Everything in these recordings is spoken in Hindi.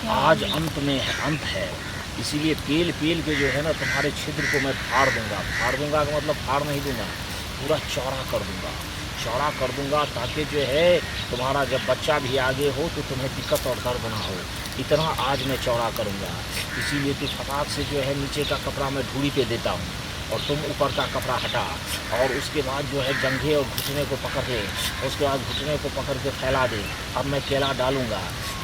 आज अंत में है, अंत है। इसीलिए पेल पेल के जो है ना तुम्हारे छिद्र को मैं फाड़ दूंगा। फाड़ दूंगा का मतलब फाड़ नहीं दूंगा, पूरा चौड़ा कर दूंगा। चौड़ा कर दूंगा ताकि जो है तुम्हारा जब बच्चा भी आगे हो तो तुम्हें दिक्कत और दर्द ना हो। इतना आज मैं चौड़ा करूंगा। इसीलिए तू फटाक से जो है नीचे का कपड़ा मैं ढूंढी पे देता हूँ और तुम ऊपर का कपड़ा हटा, और उसके बाद जो है जंघे और घुटने को पकड़ दे। उसके बाद घुटने को पकड़ के फैला दे। अब मैं केला डालूंगा।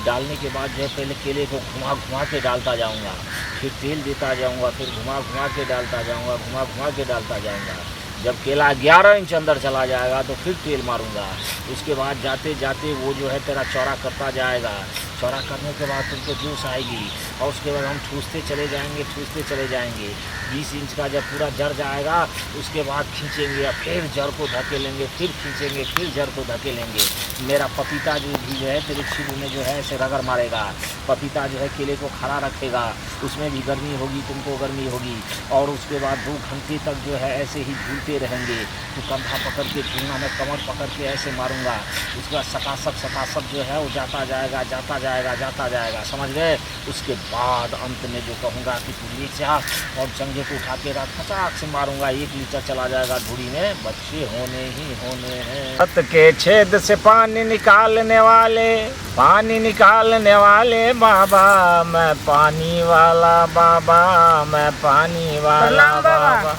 डालने के बाद जो है पहले केले को घुमा घुमा के डालता जाऊंगा, फिर तेल देता जाऊंगा, फिर घुमा घुमा के डालता जाऊंगा, घुमा घुमा के डालता जाऊंगा। जब केला 11 इंच अंदर चला जाएगा तो फिर तेल मारूंगा। उसके बाद जाते जाते वो जो है तेरा चौड़ा करता जाएगा। चौड़ा करने के बाद तुमको जूस आएगी और उसके बाद हम ठूसते चले जाएंगे, ठूसते चले जाएंगे। 20 इंच का जब पूरा जड़ जाएगा उसके बाद खींचेंगे, और फिर जड़ को धकेलेंगे, फिर खींचेंगे, फिर जड़ को धकेलेंगे। मेरा पपीता जो है तेरे छिद्र में जो है ऐसे रगड़ मारेगा। पपीता जो है केले को खड़ा रखेगा, उसमें भी गर्मी होगी, तुमको गर्मी होगी। और उसके बाद 2 घंटे तक जो है ऐसे ही झूलते रहेंगे। तो कंधा पकड़ के झूलना, मैं कमर पकड़ के ऐसे मारूंगा। उसके बाद सकासक जो है वो जाता जाएगा, जाता जाएगा, जाता जाएगा, समझ गए। उसके बाद अंत में जो कहूँगा कि तू नीचे आ और जंघे को उठा के रात फटाक से मारूंगा। 1 लीटर चला जाएगा धूड़ी में, बच्चे होने ही होने हैं। रत के छेद से पानी निकालने वाले, पानी निकालने वाले बाबा, मैं पानी वाला बाबा, मैं पानी वाला बाबा।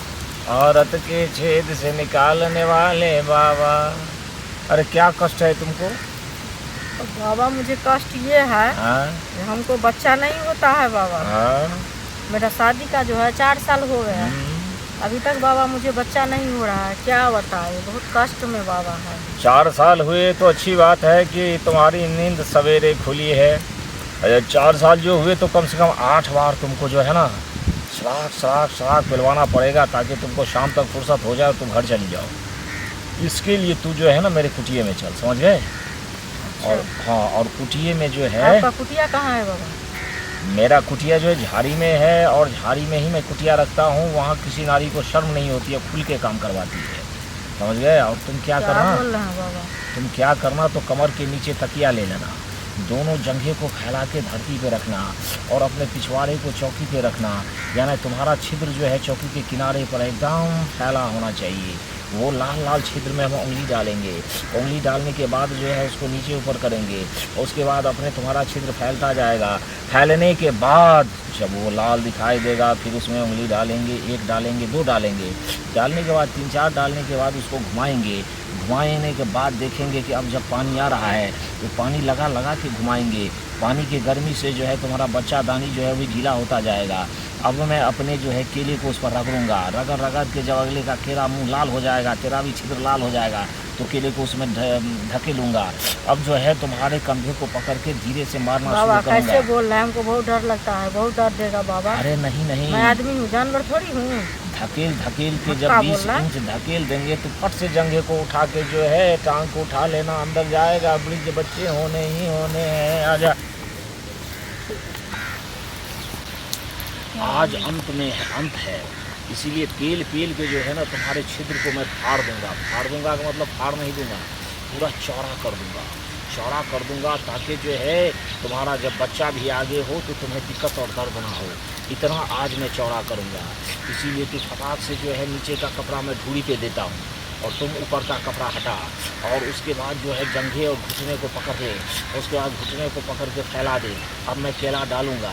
औरत के छेद से निकालने वाले बाबा। अरे क्या कष्ट है तुमको? तो बाबा मुझे कष्ट ये है, हमको बच्चा नहीं होता है बाबा। मेरा शादी का जो है 4 साल हो गया, अभी तक बाबा मुझे बच्चा नहीं हो रहा है। क्या बताए, बहुत कष्ट में बाबा है। 4 साल हुए तो अच्छी बात है कि तुम्हारी नींद सवेरे खुली है। 4 साल जो हुए तो कम से कम 8 बार तुमको जो है ना सराख पिलवाना पड़ेगा ताकि तुमको शाम तक फुर्सत हो जाए, तुम घर चली जाओ। इसके लिए तू जो है ना मेरे कुटिये में चल, समझ गए। और हाँ, और कुटिये में जो है, आपका कुटिया कहाँ है बाबा? मेरा कुटिया जो है झाड़ी में है, और झाड़ी में ही मैं कुटिया रखता हूँ। वहाँ किसी नारी को शर्म नहीं होती है, खुल के काम करवाती है, समझ गए। और तुम क्या करना, बोल रहे हैं बाबा? तुम क्या करना तो कमर के नीचे तकिया ले लेना, दोनों जंघे को फैला के धरती पे रखना, और अपने पिछवाड़े को चौकी पे रखना। यानी तुम्हारा छिद्र जो है चौकी के किनारे पर एकदम फैला होना चाहिए। वो लाल लाल छिद्र में हम उंगली डालेंगे। उंगली डालने के बाद जो है उसको नीचे ऊपर करेंगे। उसके बाद अपने तुम्हारा छिद्र फैलता जाएगा। फैलने के बाद जब वो लाल दिखाई देगा फिर उसमें उंगली डालेंगे, 1 डालेंगे, 2 डालेंगे। डालने के बाद 3-4 डालने के बाद उसको घुमाएंगे। घुमाने के बाद देखेंगे कि अब जब पानी आ रहा है तो पानी लगा लगा के घुमाएंगे। पानी की गर्मी से जो है तुम्हारा बच्चा दानी जो है वो ढीला होता जाएगा। अब मैं अपने जो है केले को उस पर रगड़ूंगा। रगड़ रगड़ के जब अगले का केला मुंह लाल हो जाएगा, तेरा भी छिद्र लाल हो जाएगा, तो केले को उसमें ढकेलूंगा। अब जो है तुम्हारे कंधे को पकड़ के धीरे से मारना शुरू करूंगा। कैसे बोल रहे हैं, हमको बहुत डर लगता है, बहुत डर देगा बाबा। अरे नहीं नहीं, मैं आदमी हूँ, जानवर थोड़ी हूँ। धकेल धकेल के जब 20 इंच धकेल देंगे तो फट से जंघे को उठा के जो है टांग को उठा लेना, अंदर जाएगा। वृद्ध बच्चे होने ही होने हैं। आजा। आज अंत में है, अंत है। इसीलिए पेल पेल के जो है ना तुम्हारे छिद्र को मैं फाड़ दूंगा। फाड़ दूंगा का मतलब फाड़ नहीं दूंगा, पूरा चौड़ा कर दूंगा। चौड़ा कर दूंगा ताकि जो है तुम्हारा जब बच्चा भी आगे हो तो तुम्हें दिक्कत और दर्द ना हो। इतना आज मैं चौड़ा करूंगा। इसीलिए तू फटाक से जो है नीचे का कपड़ा मैं ढूंढी पे देता हूँ और तुम ऊपर का कपड़ा हटा, और उसके बाद जो है जंघे और घुटने को पकड़ दे। उसके बाद घुटने को पकड़ के फैला दे। अब मैं केला डालूंगा।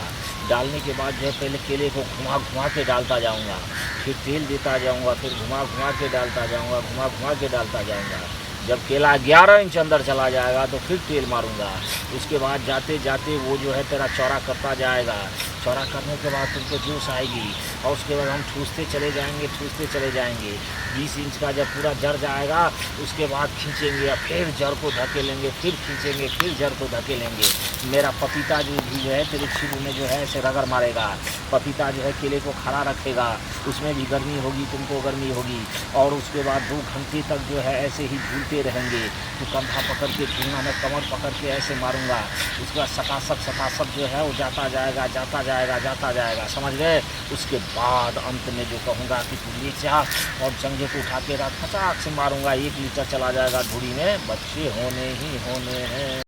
डालने के बाद जो है पहले केले को घुमा घुमा के डालता जाऊंगा, फिर तेल देता जाऊंगा, फिर घुमा घुमा के डालता जाऊंगा, घुमा घुमा के डालता जाऊंगा। जब केला 11 इंच अंदर चला जाएगा तो फिर तेल मारूंगा। उसके बाद जाते जाते वो जो है तेरा चौड़ा करता जाएगा। चौड़ा करने के बाद तुमको जूस आएगी, और उसके बाद हम ठूसते चले जाएंगे, ठूसते चले जाएंगे। 20 इंच का जब पूरा जड़ जाएगा उसके बाद खींचेंगे, फिर जड़ को धकेलेंगे, फिर खींचेंगे, फिर जड़ को धकेलेंगे। मेरा पपीता जो है तेरे छिद्र में जो है ऐसे रगड़ मारेगा। पपीता जो है केले को खड़ा रखेगा, उसमें भी गर्मी होगी, तुमको गर्मी होगी। और उसके बाद 2 घंटे तक जो है ऐसे ही झूलते रहेंगे। तो कंधा पकड़ के झूलना, मैं कमर पकड़ के ऐसे मारूंगा। उसके बाद सकासक जो है वो जाता जाएगा, जाता जाएगा, जाता जाएगा, समझ गए। उसके बाद अंत में जो कहूँगा कि तू नीचे आ और जंघे को उठा के रात फटाक से मारूंगा। 1 लीटर चला जाएगा धूड़ी में, बच्चे होने ही होने हैं।